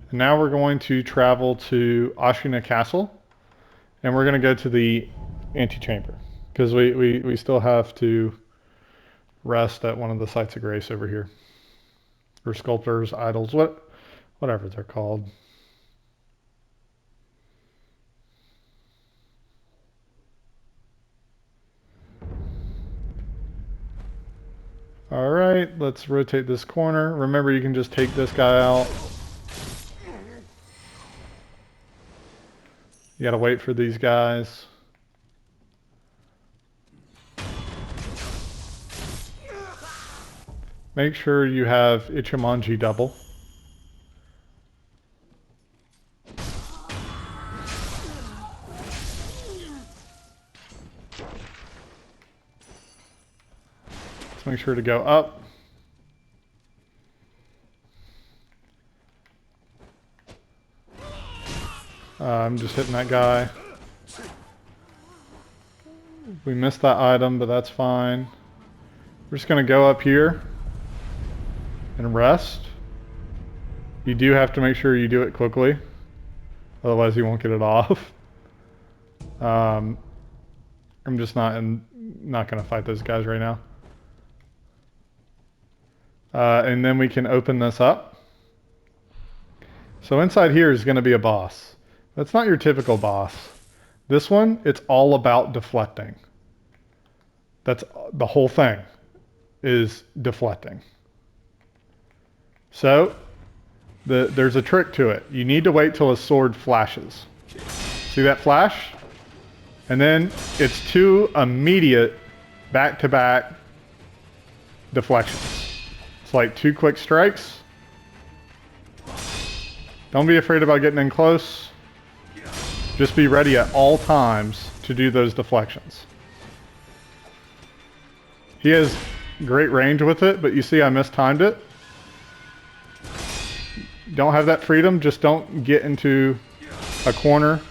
And now we're going to travel to Ashina Castle, and we're going to go to the antechamber, because we still have to rest at one of the sites of grace over here. Or sculptors, idols, whatever they're called. All right, let's rotate this corner. Remember, you can just take this guy out. You gotta wait for these guys. Make sure you have Ichimonji double. Let's make sure to go up. I'm just hitting that guy. We missed that item, but that's fine. We're just gonna go up here and rest. You do have to make sure you do it quickly, otherwise you won't get it off. I'm just not gonna fight those guys right now. And then we can open this up. So inside here is gonna be a boss. That's not your typical boss. This one, it's all about deflecting. That's the whole thing, is deflecting. So, there's a trick to it. You need to wait till his sword flashes. See that flash? And then it's 2 immediate back-to-back deflections. It's like 2 quick strikes. Don't be afraid about getting in close. Just be ready at all times to do those deflections. He has great range with it, but you see I mistimed it. Don't have that freedom, just don't get into a corner.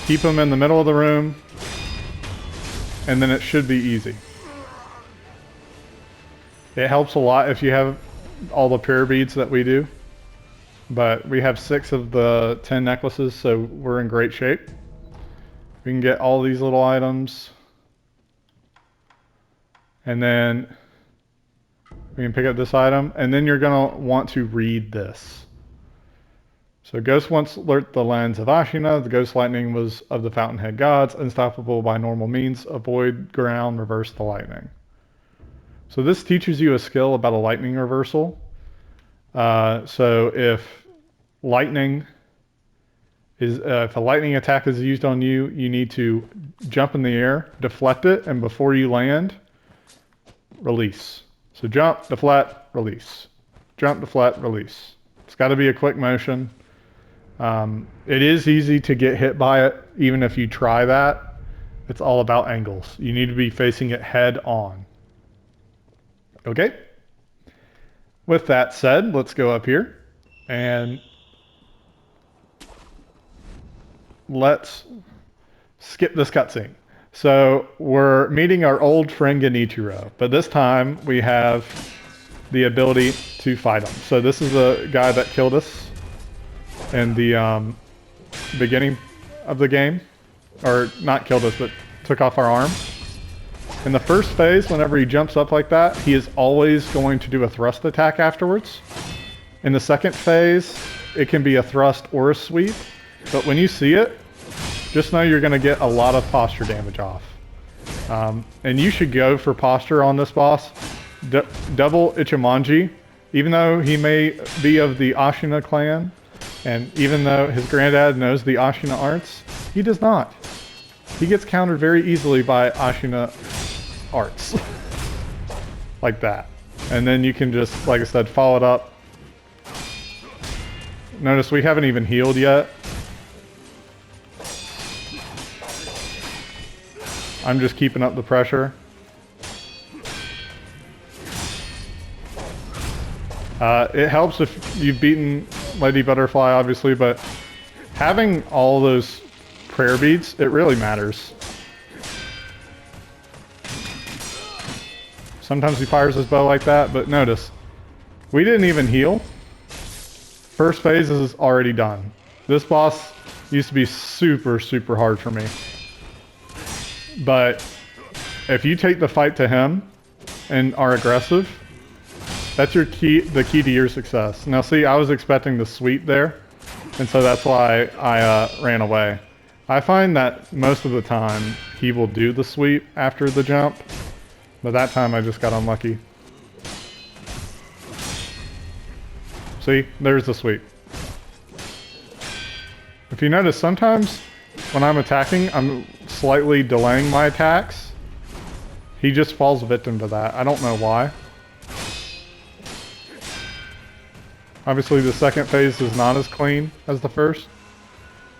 Keep him in the middle of the room, and then it should be easy. It helps a lot if you have all the prayer beads that we do. But we have 6 of the 10 necklaces, so we're in great shape. We can get all these little items. And then we can pick up this item, and then you're gonna want to read this. So Ghost once lurked the lands of Ashina. The Ghost Lightning was of the Fountainhead Gods, unstoppable by normal means. Avoid ground, reverse the lightning. So this teaches you a skill about a lightning reversal. So if if a lightning attack is used on you, you need to jump in the air, deflect it, and before you land, release. So jump, deflect, release. Jump, deflect, release. It's got to be a quick motion. It is easy to get hit by it, even if you try that. It's all about angles. You need to be facing it head on. Okay? With that said, let's go up here and let's skip this cutscene. So we're meeting our old friend Genichiro, but this time we have the ability to fight him. So this is the guy that killed us in the beginning of the game, or not killed us, but took off our arm. In the first phase, whenever he jumps up like that, he is always going to do a thrust attack afterwards. In the second phase, it can be a thrust or a sweep, but when you see it, just know you're going to get a lot of posture damage off. And you should go for posture on this boss. Double Ichimonji, even though he may be of the Ashina clan, and even though his granddad knows the Ashina arts, he does not. He gets countered very easily by Ashina arts. Like that. And then you can just, like I said, follow it up. Notice we haven't even healed yet. I'm just keeping up the pressure. It helps if you've beaten Lady Butterfly, obviously, but having all those prayer beads, it really matters. Sometimes he fires his bow like that, but notice, we didn't even heal. First phase is already done. This boss used to be super, super hard for me. But if you take the fight to him and are aggressive, that's the key to your success. Now see, I was expecting the sweep there, and so that's why I ran away. I find that most of the time he will do the sweep after the jump, but that time I just got unlucky. See, there's the sweep. If you notice, sometimes when I'm attacking, I'm slightly delaying my attacks. He just falls victim to that. I don't know why. Obviously the second phase is not as clean as the first,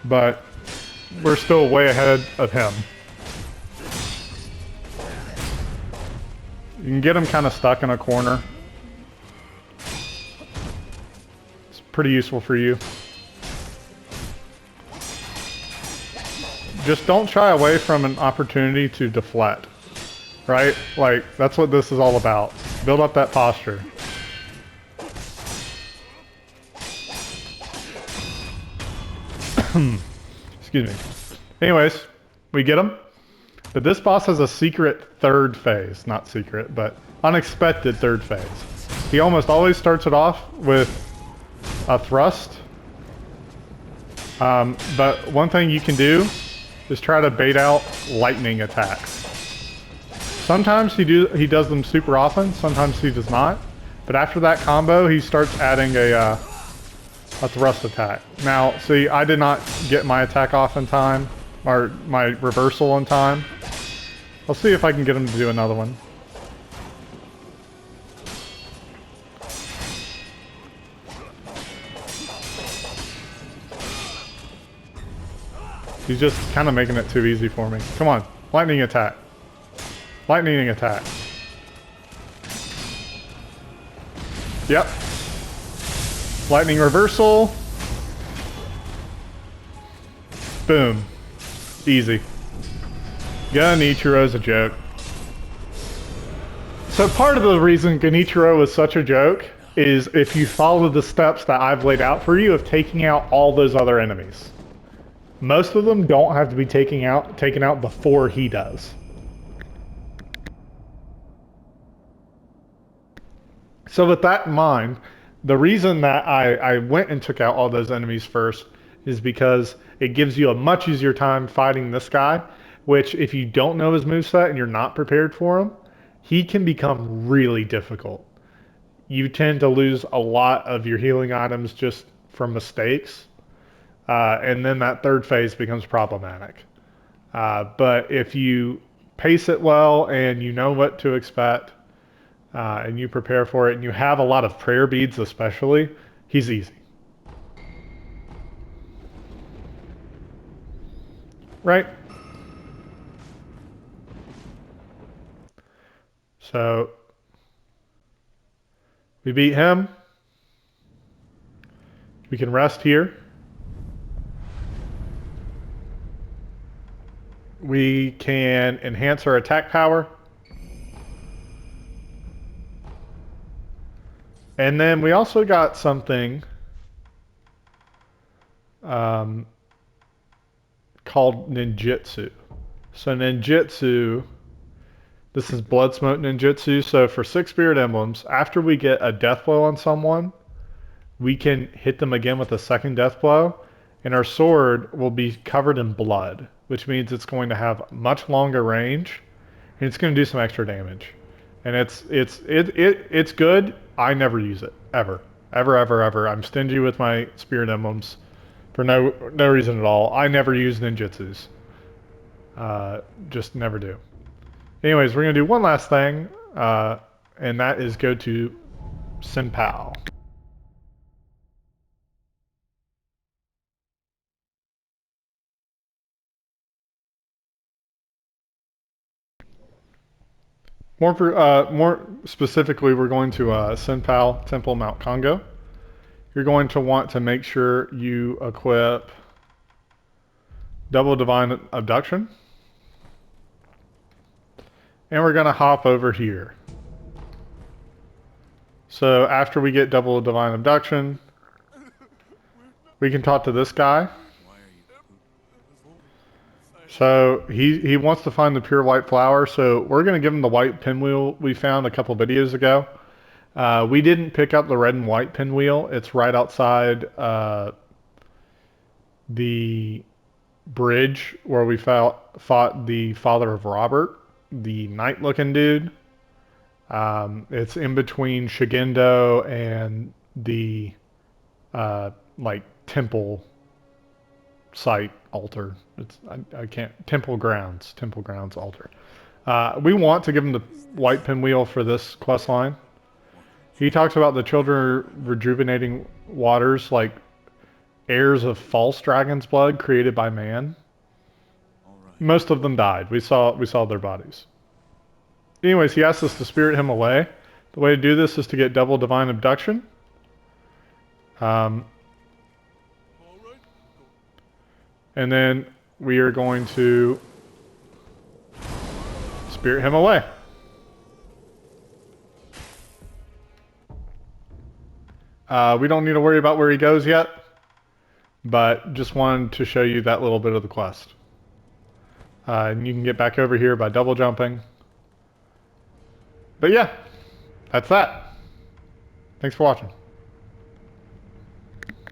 but we're still way ahead of him. You can get him kind of stuck in a corner. It's pretty useful for you. Just don't shy away from an opportunity to deflect, right? Like, that's what this is all about. Build up that posture. Excuse me. Anyways, we get him. But this boss has a secret third phase. Not secret, but unexpected third phase. He almost always starts it off with a thrust. But one thing you can do is try to bait out lightning attacks. Sometimes he does them super often, sometimes he does not. But after that combo, he starts adding a thrust attack. Now, see, I did not get my attack off in time, or my reversal in time. I'll see if I can get him to do another one. He's just kind of making it too easy for me. Come on, lightning attack. Lightning attack. Yep. Lightning reversal. Boom. Easy. Genichiro's a joke. So part of the reason Genichiro is such a joke is if you follow the steps that I've laid out for you of taking out all those other enemies. Most of them don't have to be taken out before he does. So with that in mind, the reason that I went and took out all those enemies first is because it gives you a much easier time fighting this guy, which if you don't know his moveset and you're not prepared for him, he can become really difficult. You tend to lose a lot of your healing items just from mistakes. And then that third phase becomes problematic. But if you pace it well and you know what to expect and you prepare for it and you have a lot of prayer beads especially, he's easy. Right? So we beat him. We can rest here. We can enhance our attack power. And then we also got something called ninjutsu. So ninjutsu, this is blood smoke ninjutsu. So for 6 spirit emblems, after we get a death blow on someone, we can hit them again with a second death blow, and our sword will be covered in blood, which means it's going to have much longer range, and it's going to do some extra damage. And it's good. I never use it ever. I'm stingy with my spirit emblems for no reason at all. I never use ninjutsus. Just never do. Anyways, we're gonna do one last thing, and that is go to Senpal. More specifically, we're going to Senpal Temple Mount Congo. You're going to want to make sure you equip Double Divine Abduction. And we're going to hop over here. So after we get Double Divine Abduction, we can talk to this guy. So he wants to find the pure white flower, so we're going to give him the white pinwheel we found a couple videos ago. We didn't pick up the red and white pinwheel. It's right outside the bridge where we fought the father of Robert, the knight-looking dude. It's in between Shigendo and the like temple site altar. I can't temple grounds altar. We want to give him the white pinwheel for this quest line. He talks about the children rejuvenating waters like heirs of false dragon's blood created by man. Most of them died. We saw their bodies. Anyways, he asked us to spirit him away. The way to do this is to get double divine abduction. And then we are going to spirit him away. We don't need to worry about where he goes yet, but just wanted to show you that little bit of the quest. And you can get back over here by double jumping. But yeah, that's that. Thanks for watching.